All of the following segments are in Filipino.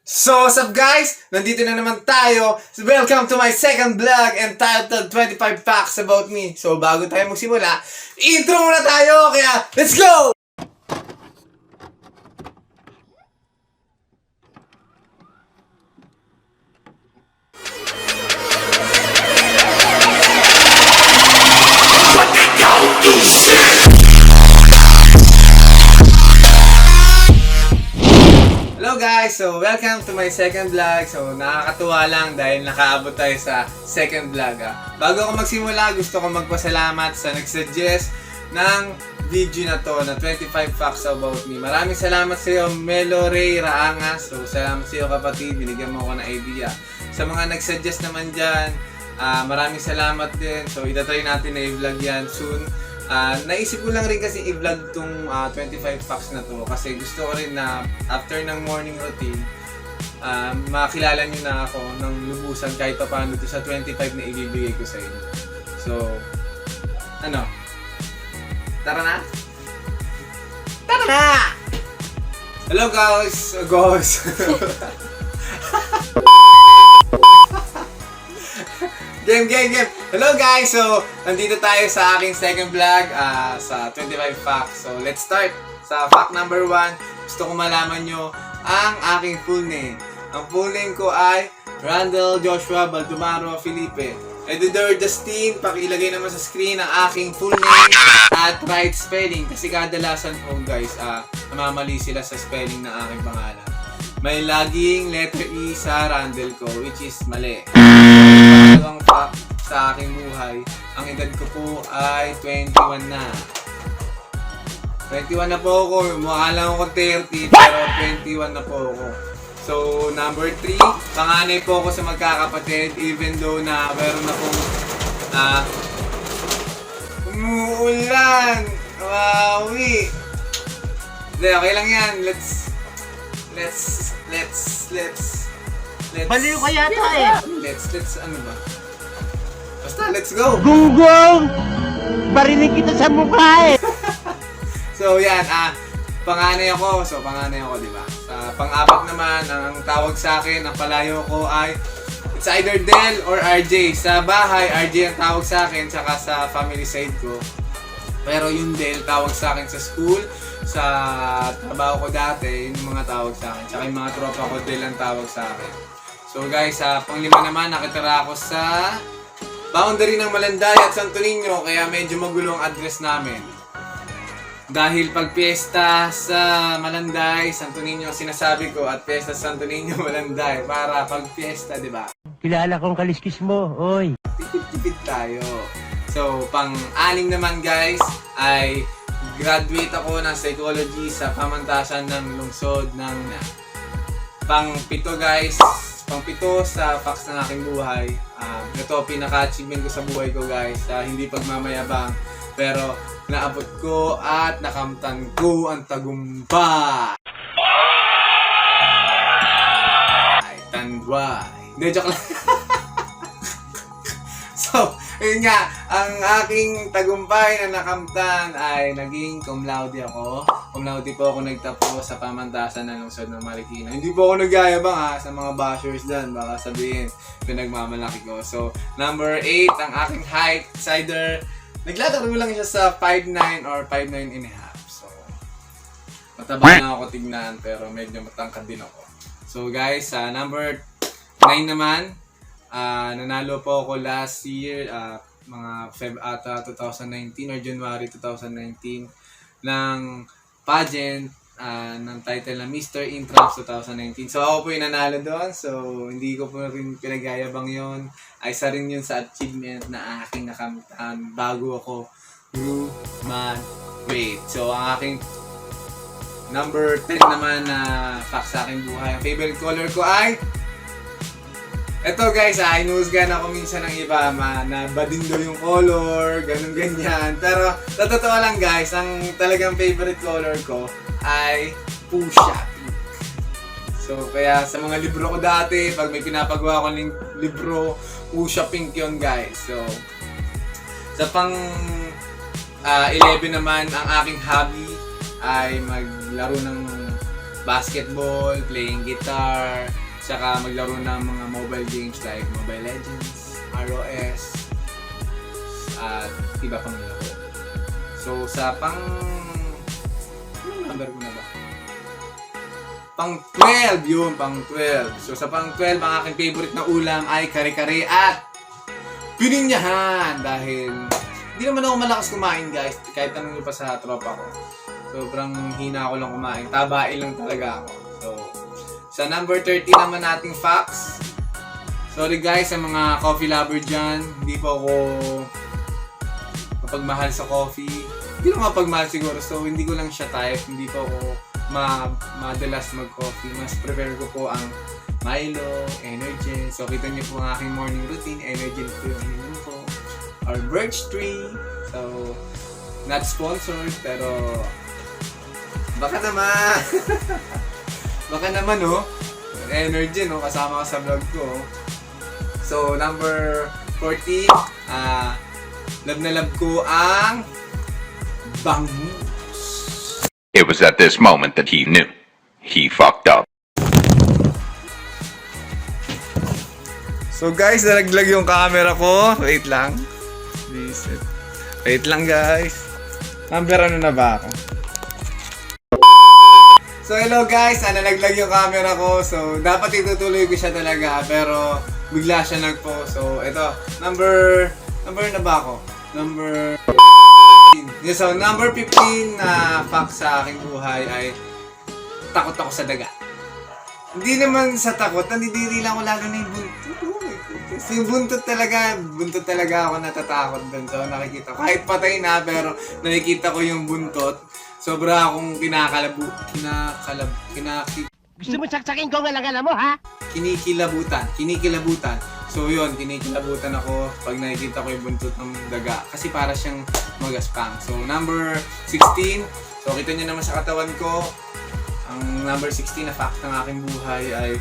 So, what's up guys? Nandito na naman tayo. Welcome to my second vlog entitled 25 Facts About Me. So, bago tayo magsimula, intro muna tayo. Kaya, let's go! Hello guys! So, welcome to my second vlog. So, nakakatuwa lang dahil nakaabot tayo sa second vlog. Bago ako magsimula, gusto ko magpasalamat sa nagsuggest ng video na to na 25 Facts About Me. Maraming salamat sa iyo, Melo Ray Raangas. So, salamat sa iyo kapatid, binigyan mo ako ng idea. Sa mga nagsuggest naman dyan, maraming salamat din. So, itatry natin na i-vlog yan soon. Naisip ko lang rin kasi i-vlog tong 25 facts na to kasi gusto ko rin na after ng morning routine makilala nyo na ako ng lubusan kahit pa paano to sa 25 na ibibigay ko sa inyo. So, ano? Tara na? Tara na! Hello guys! Game! Hello guys! So, nandito tayo sa aking second vlog sa 25 Facts. So, let's start. Sa fact number 1, gusto ko malaman nyo ang aking full name. Ang full name ko ay Randall Joshua Baldomaro Felipe. Editor Justin, pakilagay naman sa screen ang aking full name at right spelling. Kasi kadalasan po guys, namamali sila sa spelling ng aking pangalan. May laging letter E sa Randall ko, which is mali. Ang fact sa aking buhay, ang edad ko po ay 21 na. 21 na po ako, mukha lang ako 30 pero 21 na po ako. So, number 3, panganay po ako sa magkakapatid even though na meron na pong umuulan. Wawi. Hindi, okay lang yan. Let's Baliw ka yata eh. Let's ano ba? Basta, let's go! Gunggong! Barinig kita sa mukha eh. So, yan, panganay ako. So, panganay ako, di ba? Sa pang-apat naman, ang tawag sa akin, ang palayo ko ay it's either Del or RJ. Sa bahay, RJ ang tawag sa akin, saka sa family side ko. Pero yung Del, tawag sa akin sa school, sa trabaho ko dati, yung mga tawag sa akin. Saka yung mga tropa ko, Del ang tawag sa akin. So guys, pang-lima naman, nakitira ako sa boundary ng Malanday at Santo Niño, kaya medyo magulo ang address namin. Dahil pag piyesta sa Malanday, Santo Niño sinasabi ko, at piyesta sa Santo Niño, Malanday, para pag piyesta, di ba? Kilala kong kaliskis mo, oy. Tipid-tipid tayo. So, pang-anim naman guys, ay graduate ako ng psychology sa pamantasan ng lungsod ng pang-pito guys. Pang-pito sa facts ng aking buhay. Ito, pinaka-achievement ko sa buhay ko guys. Hindi pagmamayabang. Pero, naabot ko at nakamtan ko ang tagumpay. Ay, tanduay. Hindi, joke lang. So, yun nga, ang aking tagumpay na nakamtan ay naging cum laude ako. Cum laude po ako nagtapos sa pamantasan ng lungsod ng Marikina. Hindi po ako nagyayabang sa mga bashers dyan. Baka sabihin, pinagmamalaki ko. So, number 8, ang aking height. It's either, naglalaro lang siya sa 5'9 or 5'9 and a half. So, mataba na ako tignan pero medyo matangkad din ako. So guys, number 9 naman, nanalo po ako last year, mga Feb 2019 or January 2019 ng pageant ng title na Mr. Intrams 2019. So ako po yung nanalo doon. So hindi ko po rin pinagayabang yon. Ay isa rin yun sa achievement na aking nakamtan bago ako graduate. So ang aking number 10 naman na fact sa aking buhay. Ang favorite color ko ay eto guys, inuusgan ako minsan ng iba na bading daw yung color, ganun-ganyan. Pero, sa totoo lang guys, ang talagang favorite color ko ay fuchsia pink. So, kaya sa mga libro ko dati, pag may pinapagawa ko ng libro, fuchsia pink yun guys. So, sa pang 11 naman, ang aking hobby ay maglaro ng basketball, playing guitar, tsaka maglaro ng mga mobile games like Mobile Legends, ROS, at iba pang laro. So sa anong number ko na ba? Pang 12 yun, pang 12. So sa pang 12, ang aking favorite na ulam ay kare-kare at pininyahan. Dahil hindi naman ako malakas kumain, guys. Kahit tanong nyo pa sa tropa ko. Sobrang hina ko lang kumain. Tabain lang talaga ako. So sa number 30 naman nating facts. Sorry guys sa mga coffee lover dyan. Hindi po ako mapagmahal sa coffee. Hindi lang mapagmahal siguro. So hindi ko lang siya type. Hindi po ako madalas mag-coffee. Mas prefer ko po ang Milo, Energy. So kita niyo po ang aking morning routine. Energy po yung ininom ko. Or Birch Tree. So not sponsored pero baka naman. Baka naman Energy kasama ka sa vlog ko. So number 14, love na love ko ang bangus. It was at this moment that he knew. He fucked up. So guys, nalaglag yung camera ko. Wait lang. Wait lang guys. Number ano na ba ako? So hello guys, nalaglag yung camera ko. So dapat itutuloy ko siya talaga pero bigla siya nag-post. So ito, number na ba ako? Number 15. So number 15 na fact sa aking buhay ay takot ako sa daga. Hindi naman sa takot, nandidiri lang ako lalo na yung buntot. Oh my goodness. Yung buntot talaga ako natatakot dun. So nakikita ko, kahit patay na pero nakikita ko yung buntot. Sobra akong Gusto mo saksakin ko ang alangan mo, ha? kinikilabutan. So yun, kinikilabutan ako pag nakikita ko yung buntot ng daga. Kasi para siyang magaspang. So number 16, so kita nyo naman sa katawan ko, ang number 16 na fact ng aking buhay ay,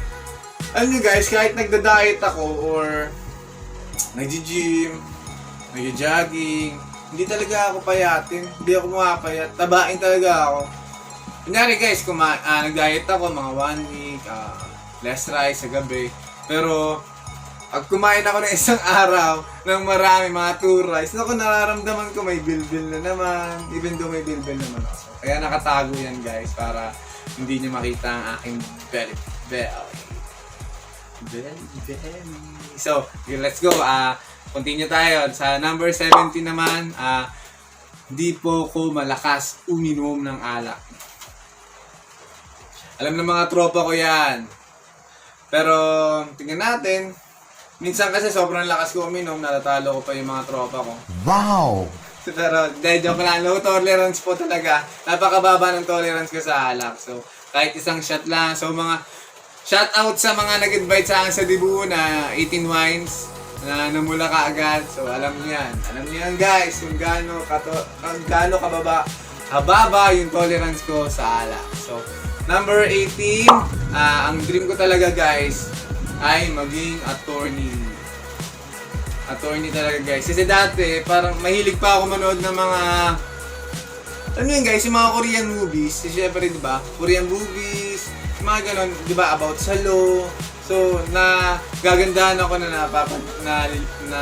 alam nyo guys, kahit nagda-diet ako or nag-gym, nag-jogging, hindi talaga ako payatin. Hindi ako mapayat. Tabain talaga ako. Kunyari guys, nag-diet ako mga 1 week, less rice sa gabi. Pero, pag kumain ako ng isang araw ng marami, mga 2 rice, naku, nararamdaman ko may bilbil na naman. Even though may bilbil naman ako. Kaya nakatago yan guys para hindi niyo makita ang aking belly. So, let's go. Continue tayo. Sa number 17 naman, di po ko malakas uminom ng alak. Alam ng mga tropa ko yan. Pero, tingnan natin. Minsan kasi sobrang lakas ko uminom, natatalo ko pa yung mga tropa ko. Wow! Pero, dahil joke lang, low tolerance po talaga. Napakababa ng tolerance ko sa alak. So, kahit isang shot lang. So, mga shout out sa mga nag-invite sa akin sa Dibu na 18 wines na namula ka agad. So, alam niyo yan. Alam niyo yan guys, kung gaano kababa yung tolerance ko sa alak. So, number 18, ang dream ko talaga guys ay maging attorney. Attorney talaga guys. Kasi dati, parang mahilig pa ako manood ng mga, ano yun guys, yung mga Korean movies. Kasi syempre diba, Korean movies, yung mga ganon, diba, about sa law. So, gagandahan ako na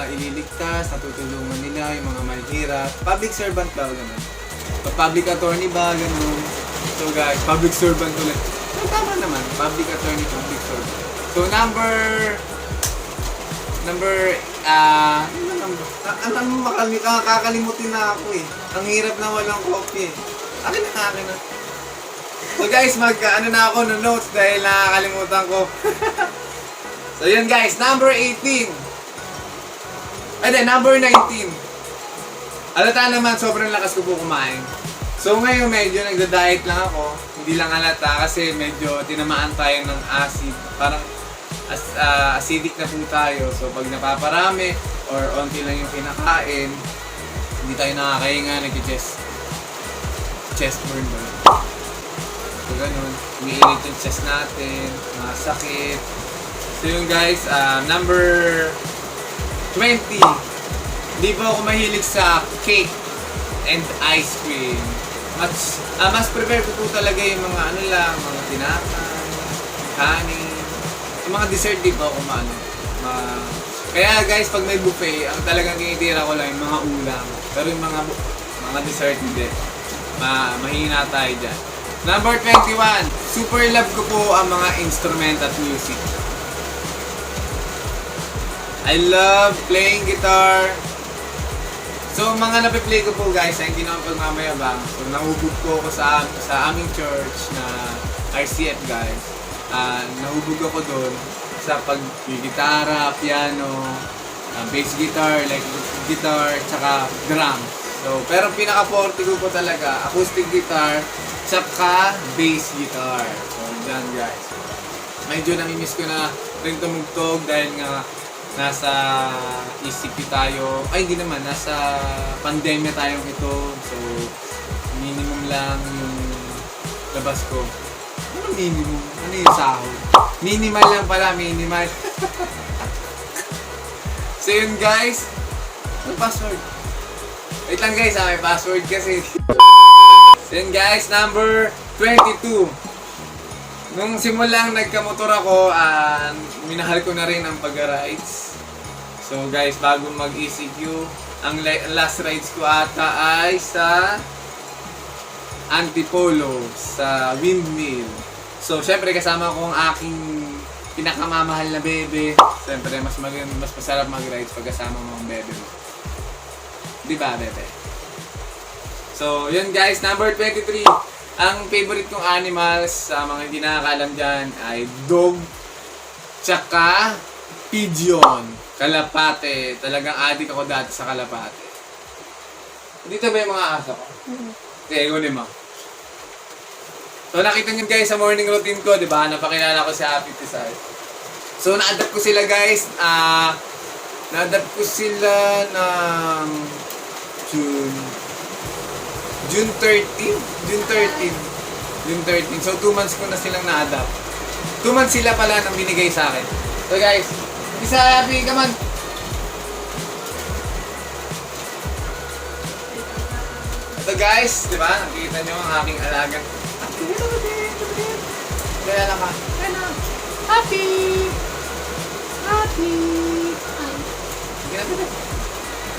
ililigtas, natutulungan nila yung mga mahirap. Public servant ba, gano'n? Public attorney ba, gano'n? So guys, public servant ulit. So, tama naman, public attorney, public servant. So, kakalimutin na ako eh. Ang hirap na walang coffee eh. Akin na. So guys, ano na ako ng notes dahil nakakalimutan ko. So yun guys, number 18. Number 19. Alata naman, sobrang lakas ko po kumain. So ngayon medyo nagda-diet lang ako. Hindi lang halata kasi medyo tinamaan tayo ng acid. Parang acidic na po tayo. So pag napaparami or onti lang yung kinakain, hindi tayo nakakahinga, chest burn ba? So ganun, umiinit yung chest natin, mga sakit. So yun guys, number 20. Hindi po ako mahilig sa cake and ice cream. Mas prefer ko po talaga yung mga mga tinapay, honey. Yung mga dessert di po kumano. Kaya guys, pag may buffet, ang talagang tinitira ko lang yung mga ulam. Pero yung mga dessert hindi. Mahina tayo dyan. Number 21, super love ko po ang mga instrument at music. I love playing guitar. So, mga nape-play ko po guys, ay hindi naman pagmamayabang. So, nahubog po ako sa aming church na RCF guys. Nahubog ako doon sa pag-gitara, piano, bass guitar, electric guitar, tsaka drum. So, pero pinaka-forte ko po talaga, acoustic guitar, tsaka bass guitar. So, dyan guys. Medyo namimiss ko na rin tumugtog dahil nga nasa ECP tayo. Ay, hindi naman. Nasa pandemya tayong ito. So, minimum lang yung labas ko. Ano minimum? Ano yung sahod? Minimal lang pala, minimal. So yun guys. Ano password? Wait lang guys, may password kasi. So yun guys, number 22. Nung simulang nagkamotor ako, minahal ko na rin ang pag-rides. So guys, bago mag-ECQ, ang last rides ko ata ay sa Antipolo, sa Windmill. So syempre kasama ko ang aking pinakamamahal na bebe. Syempre mas masarap mag-rides pag kasama mo ang bebe mo. Di ba, bebe? So yun guys, number 23. Ang favorite kong animals sa mga hindi nakakaalam dyan ay dog, tsaka pigeon, kalapate. Talagang addict ako dati sa kalapate. Dito ba yung mga aso ko? Okay, kunin mo. So nakita nyo guys sa morning routine ko, di ba? Napakilala ko si Happy Tisay. So na-adapt ko sila guys. Na-adapt ko sila ng June 13. So 2 months ko na silang na-adapt. 2 months sila pala nang binigay sa akin. So guys, isa Happy, come on. Ito guys, di ba? Nakikita nyo ang aking alagang. Kaya lang ka. Happy! Happy! Sige na, bebe.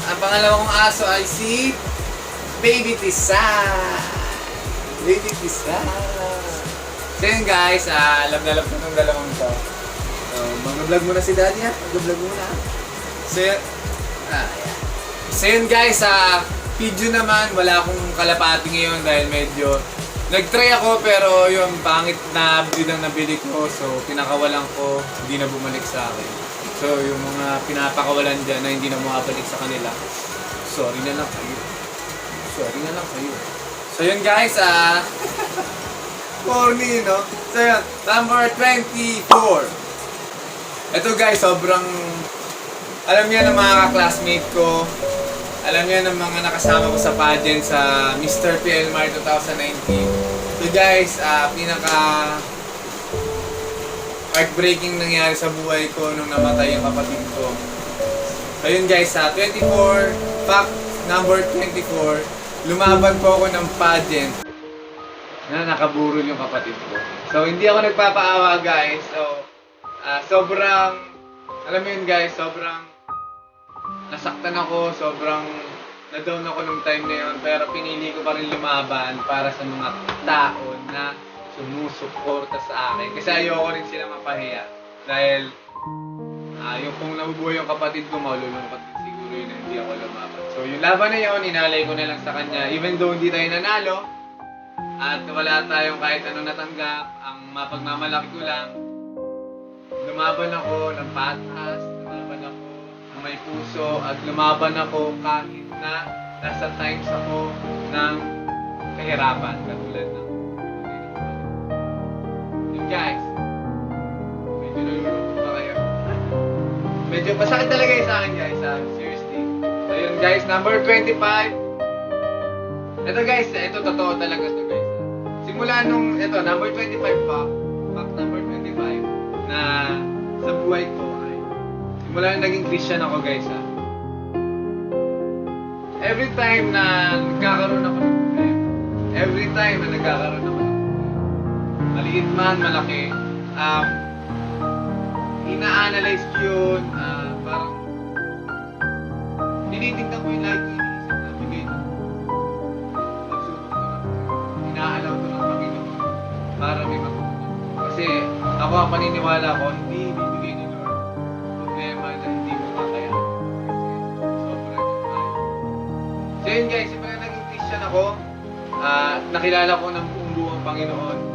Ang pangalawa kong aso ay si Baby Tisay. Baby Tisay. So yun guys, alam na alam ko itong dalawang to. So, mag-vlog muna si Daddy ha. Mag-vlog muna. So yun, so yun guys, video naman, wala akong kalapati ngayon dahil medyo nag-try ako pero yung pangit na breed ang nabili ko, so pinakawalan ko, hindi na bumalik sa akin. So yung mga pinapakawalan dyan na hindi na bumabalik sa kanila, sorry na lang kayo. Sorry na lang kayo. So yun guys, corny, no? So yun, number 24. Ito guys, sobrang, alam niya ng mga classmate ko, alam niya ng mga nakasama ko sa pageant sa Mr. PLMAR 2019. So guys, pinaka heartbreaking nangyari sa buhay ko nung namatay yung kapatid ko. So yun guys, 24, fact number 24, lumaban po ako ng pageant na nakaburol yung kapatid ko. So hindi ako nagpapaawa guys. So sobrang, alam mo yun guys, sobrang nasaktan ako, sobrang na-down ako nung time na yun, pero pinili ko pa rin lumaban para sa mga tao na sumusuporta sa akin. Kasi ayoko rin sila mapahiya. Dahil yung kung nabubuhay yung kapatid ko, malulungkot din siguro yun na hindi ako lumaban. So yung laban na yun, inalay ko na lang sa kanya. Even though hindi tayo nanalo, at wala tayong kahit ano natanggap, ang mapagmamalaki ko lang, lumaban ako ng patas, lumaban ako ng may puso, at lumaban ako kahit na nasa times ako ng kahirapan, katulad ng yun guys, medyo nalulungkot ba kayo? Medyo masakit talaga yun sa akin guys, seriously. So yun guys, number 25. Ito guys, ito totoo talaga ito guys. Simula nung, ito, number 25 fact number 25, na sa buhay ko ay, simula nung naging Christian ako guys every time na nagkakaroon ako ng problema, every time na nagkakaroon ako ng problema, maliit man, malaki, ina-analyze ko yun, parang tinitingnan ko yung light iniisip na bigay na. Nagsubok ko na. Ina-allow ko ng Panginoon para may matutunan. Kasi ako ang paniniwala ko, hindi bibigay ni Lord problema na hindi mo makayanan. Kasi sobrang yung mahal. So yun guys, simula naging Christian ako, nakilala ko ng buong ang Panginoon.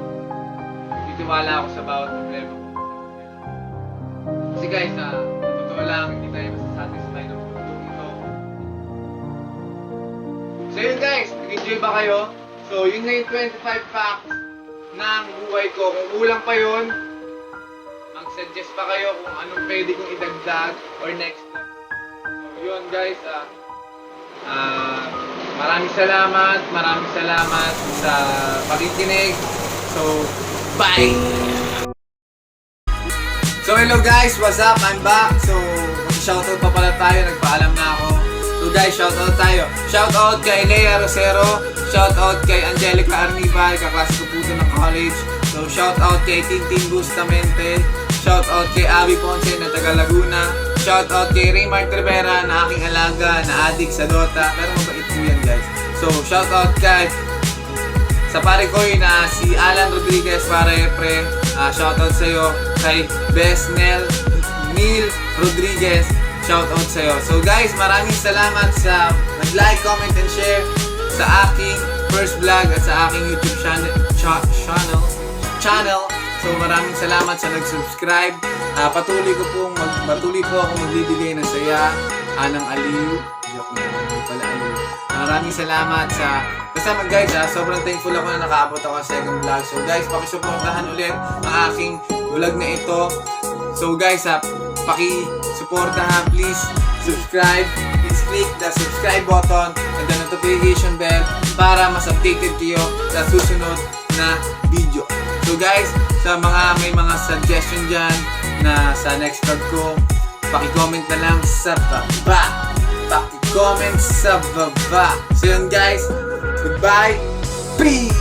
Titiwala ako sa bawat problema ko. Kasi guys, totoo lang, hindi tayo masasatisfy ng mundo ito. So yun guys, nag-enjoy ba kayo? So yun na yung 25 facts ng buhay ko. Kung kulang pa yun, mag-suggest pa kayo kung anong pwede kong idagdag or next step. So yun guys, maraming salamat sa pakikinig. So, bye! So hello guys, what's up? I'm back. So, shoutout pa pala tayo, nagpaalam na ako. So guys, shoutout tayo. Shoutout kay Lea Rosero, shoutout kay Angelica Arnibal, kaklase ko po ng college. So shoutout kay Tintin Bustamante, shoutout kay Abby Ponce na taga Laguna, shoutout kay Raymart Rivera na aking alaga na addict sa Dota, pero mabait po yan guys. So shoutout kay sa pare ko yun na si Alan Rodriguez, pare pre, shoutout sa'yo. Kay Besnel Neil Rodriguez, shoutout sa'yo. So guys, maraming salamat sa nag-like, comment, and share sa aking first vlog at sa aking YouTube channel. So maraming salamat sa nag-subscribe. Patuloy po ako magbibigay ng saya, ng aliw. Joke na, hindi pala aliw. Maraming salamat sa kasama guys, sobrang thankful ako na nakaabot ako sa second vlog. So guys, pakisuportahan ulit ang aking vlog na ito. So guys, pakisuportahan, please subscribe. Please click the subscribe button and the notification bell para mas updated kayo sa susunod na video. So guys, sa mga may mga suggestion dyan na sa next vlog ko, paki-comment na lang sa baba. Paki-comment sa baba. So yun guys, goodbye. Peace.